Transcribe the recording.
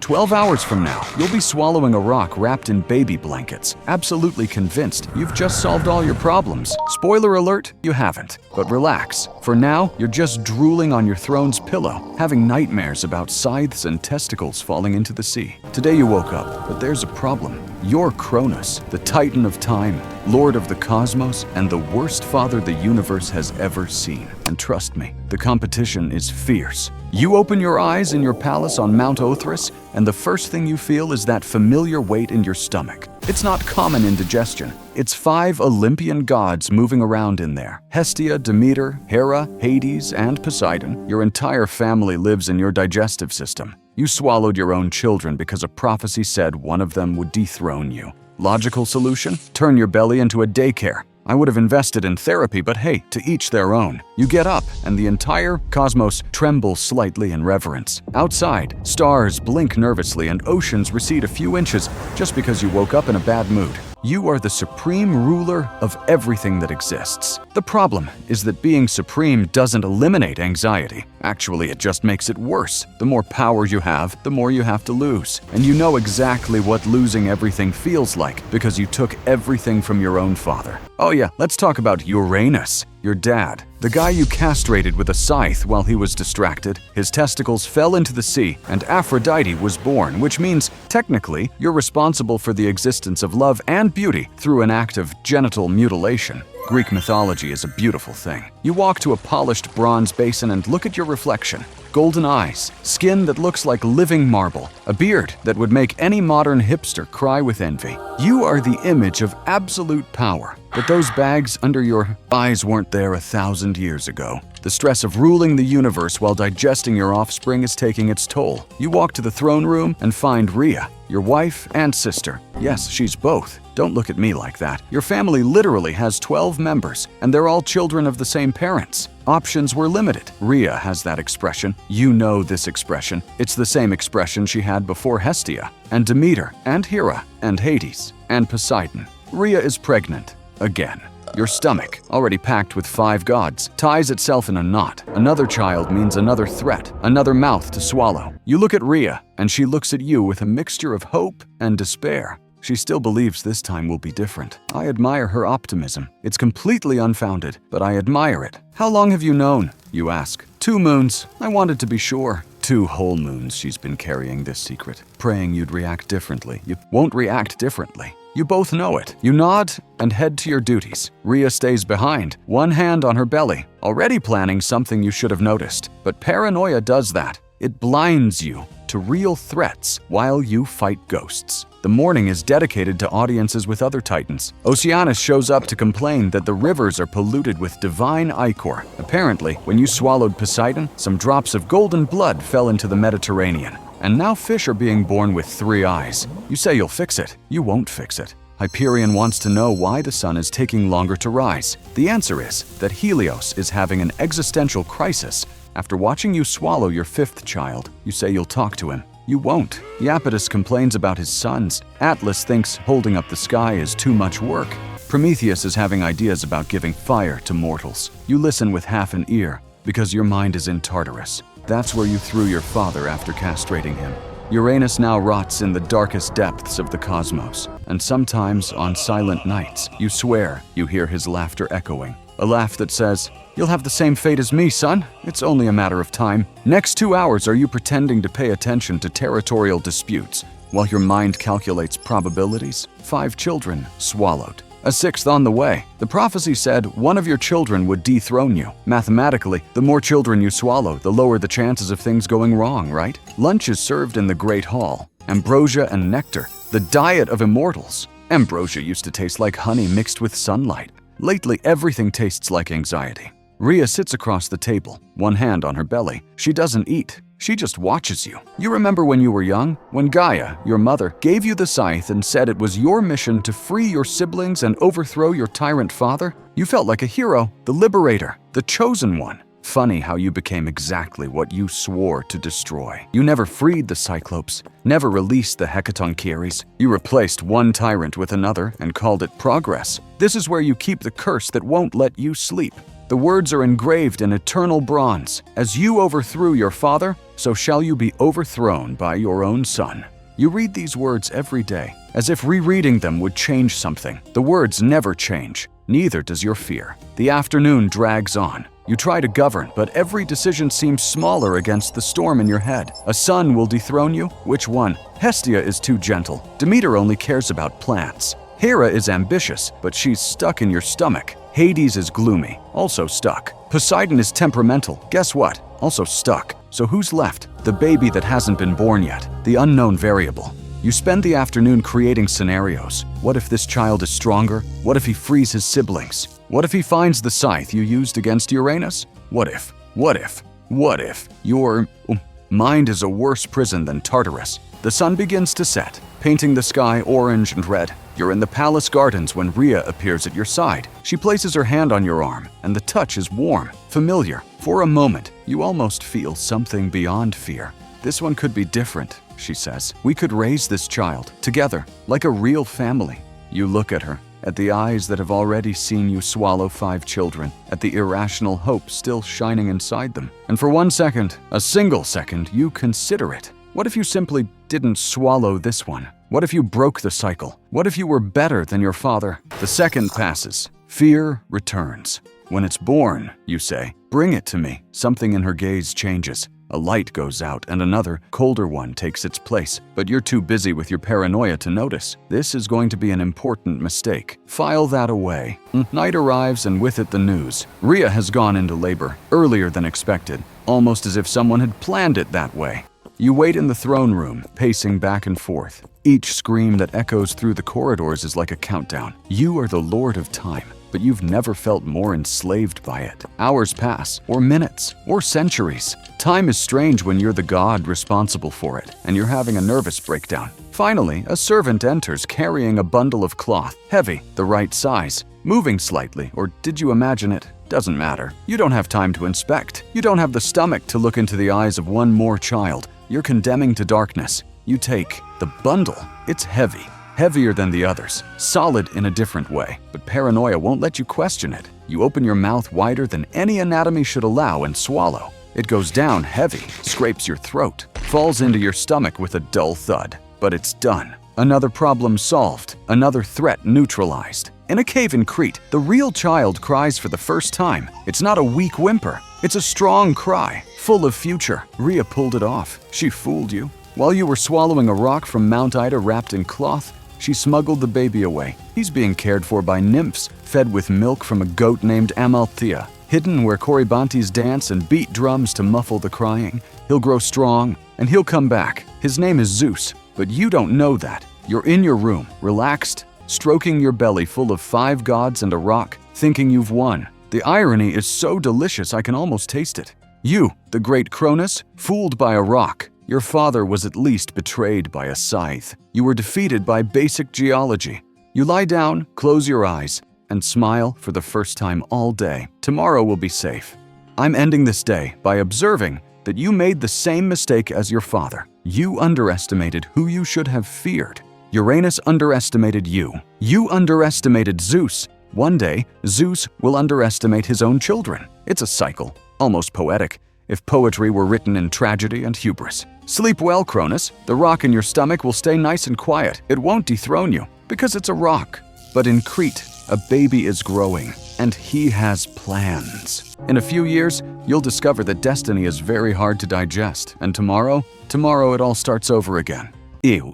12 hours from now, you'll be swallowing a rock wrapped in baby blankets, absolutely convinced you've just solved all your problems. Spoiler alert, you haven't. But relax. For now, you're just drooling on your throne's pillow, having nightmares about scythes and testicles falling into the sea. Today you woke up, but there's a problem. You're Cronus, the titan of time, lord of the cosmos, and the worst father the universe has ever seen. And trust me, the competition is fierce. You open your eyes in your palace on Mount Othrys, and the first thing you feel is that familiar weight in your stomach. It's not common indigestion. It's 5 Olympian gods moving around in there. Hestia, Demeter, Hera, Hades, and Poseidon. Your entire family lives in your digestive system. You swallowed your own children because a prophecy said one of them would dethrone you. Logical solution? Turn your belly into a daycare. I would have invested in therapy, but hey, to each their own. You get up, and the entire cosmos trembles slightly in reverence. Outside, stars blink nervously and oceans recede a few inches just because you woke up in a bad mood. You are the supreme ruler of everything that exists. The problem is that being supreme doesn't eliminate anxiety. Actually, it just makes it worse. The more power you have, the more you have to lose. And you know exactly what losing everything feels like because you took everything from your own father. Oh yeah, let's talk about Uranus, your dad. The guy you castrated with a scythe while he was distracted. His testicles fell into the sea, and Aphrodite was born, which means, technically, you're responsible for the existence of love and beauty through an act of genital mutilation. Greek mythology is a beautiful thing. You walk to a polished bronze basin and look at your reflection. Golden eyes, skin that looks like living marble, a beard that would make any modern hipster cry with envy. You are the image of absolute power, but those bags under your eyes weren't there 1,000 years ago. The stress of ruling the universe while digesting your offspring is taking its toll. You walk to the throne room and find Rhea, your wife and sister. Yes, she's both. Don't look at me like that. Your family literally has 12 members, and they're all children of the same parents. Options were limited. Rhea has that expression. You know this expression. It's the same expression she had before Hestia, and Demeter, and Hera, and Hades, and Poseidon. Rhea is pregnant. Again. Your stomach, already packed with 5 gods, ties itself in a knot. Another child means another threat, another mouth to swallow. You look at Rhea, and she looks at you with a mixture of hope and despair. She still believes this time will be different. I admire her optimism. It's completely unfounded, but I admire it. How long have you known? You ask. 2 moons. I wanted to be sure. 2 whole moons she's been carrying this secret, praying you'd react differently. You won't react differently. You both know it. You nod and head to your duties. Rhea stays behind, one hand on her belly, already planning something you should have noticed. But paranoia does that. It blinds you to real threats while you fight ghosts. The morning is dedicated to audiences with other titans. Oceanus shows up to complain that the rivers are polluted with divine ichor. Apparently, when you swallowed Poseidon, some drops of golden blood fell into the Mediterranean. And now fish are being born with 3 eyes. You say you'll fix it. You won't fix it. Hyperion wants to know why the sun is taking longer to rise. The answer is that Helios is having an existential crisis. After watching you swallow your 5th child, you say you'll talk to him. You won't. Iapetus complains about his sons. Atlas thinks holding up the sky is too much work. Prometheus is having ideas about giving fire to mortals. You listen with half an ear because your mind is in Tartarus. That's where you threw your father after castrating him. Uranus now rots in the darkest depths of the cosmos, and sometimes on silent nights, you swear you hear his laughter echoing. A laugh that says, "You'll have the same fate as me, son. It's only a matter of time." Next 2 hours are you pretending to pay attention to territorial disputes, while your mind calculates probabilities. 5 children swallowed. A 6th on the way. The prophecy said one of your children would dethrone you. Mathematically, the more children you swallow, the lower the chances of things going wrong, right? Lunch is served in the Great Hall. Ambrosia and nectar, the diet of immortals. Ambrosia used to taste like honey mixed with sunlight. Lately, everything tastes like anxiety. Rhea sits across the table, one hand on her belly. She doesn't eat. She just watches you. You remember when you were young? When Gaia, your mother, gave you the scythe and said it was your mission to free your siblings and overthrow your tyrant father? You felt like a hero, the liberator, the chosen one. Funny how you became exactly what you swore to destroy. You never freed the Cyclopes, never released the Hecatoncheires. You replaced one tyrant with another and called it progress. This is where you keep the curse that won't let you sleep. The words are engraved in eternal bronze. As you overthrew your father, so shall you be overthrown by your own son. You read these words every day, as if rereading them would change something. The words never change, neither does your fear. The afternoon drags on. You try to govern, but every decision seems smaller against the storm in your head. A son will dethrone you? Which one? Hestia is too gentle. Demeter only cares about plants. Hera is ambitious, but she's stuck in your stomach. Hades is gloomy, also stuck. Poseidon is temperamental. Guess what? Also stuck. So who's left? The baby that hasn't been born yet. The unknown variable. You spend the afternoon creating scenarios. What if this child is stronger? What if he frees his siblings? What if he finds the scythe you used against Uranus? What if? What if? What if? Your mind is a worse prison than Tartarus. The sun begins to set, painting the sky orange and red. You're in the palace gardens when Rhea appears at your side. She places her hand on your arm, and the touch is warm, familiar. For a moment, you almost feel something beyond fear. This one could be different, she says. We could raise this child, together, like a real family. You look at her, at the eyes that have already seen you swallow 5 children, at the irrational hope still shining inside them. And for 1 second, a single second, you consider it. What if you simply didn't swallow this one? What if you broke the cycle? What if you were better than your father? The second passes. Fear returns. When it's born, you say, "Bring it to me." Something in her gaze changes. A light goes out and another, colder one takes its place. But you're too busy with your paranoia to notice. This is going to be an important mistake. File that away. Night arrives and with it the news. Rhea has gone into labor, earlier than expected, almost as if someone had planned it that way. You wait in the throne room, pacing back and forth. Each scream that echoes through the corridors is like a countdown. You are the lord of time, but you've never felt more enslaved by it. Hours pass, or minutes, or centuries. Time is strange when you're the god responsible for it, and you're having a nervous breakdown. Finally, a servant enters carrying a bundle of cloth, heavy, the right size, moving slightly, or did you imagine it? Doesn't matter. You don't have time to inspect. You don't have the stomach to look into the eyes of one more child. You're condemning to darkness. You take the bundle. It's heavy, heavier than the others, solid in a different way, but paranoia won't let you question it. You open your mouth wider than any anatomy should allow and swallow. It goes down heavy, scrapes your throat, falls into your stomach with a dull thud. But it's done. Another problem solved, another threat neutralized. In a cave in Crete, the real child cries for the first time. It's not a weak whimper. It's a strong cry, full of future. Rhea pulled it off. She fooled you. While you were swallowing a rock from Mount Ida wrapped in cloth, she smuggled the baby away. He's being cared for by nymphs, fed with milk from a goat named Amalthea. Hidden where Corybantes dance and beat drums to muffle the crying. He'll grow strong, and he'll come back. His name is Zeus, but you don't know that. You're in your room, relaxed, stroking your belly full of 5 gods and a rock, thinking you've won. The irony is so delicious I can almost taste it. You, the great Cronus, fooled by a rock. Your father was at least betrayed by a scythe. You were defeated by basic geology. You lie down, close your eyes, and smile for the first time all day. Tomorrow will be safe. I'm ending this day by observing that you made the same mistake as your father. You underestimated who you should have feared. Uranus underestimated you. You underestimated Zeus. One day, Zeus will underestimate his own children. It's a cycle, almost poetic, if poetry were written in tragedy and hubris. Sleep well, Cronus. The rock in your stomach will stay nice and quiet. It won't dethrone you, because it's a rock. But in Crete, a baby is growing, and he has plans. In a few years, you'll discover that destiny is very hard to digest, and tomorrow it all starts over again. Ew.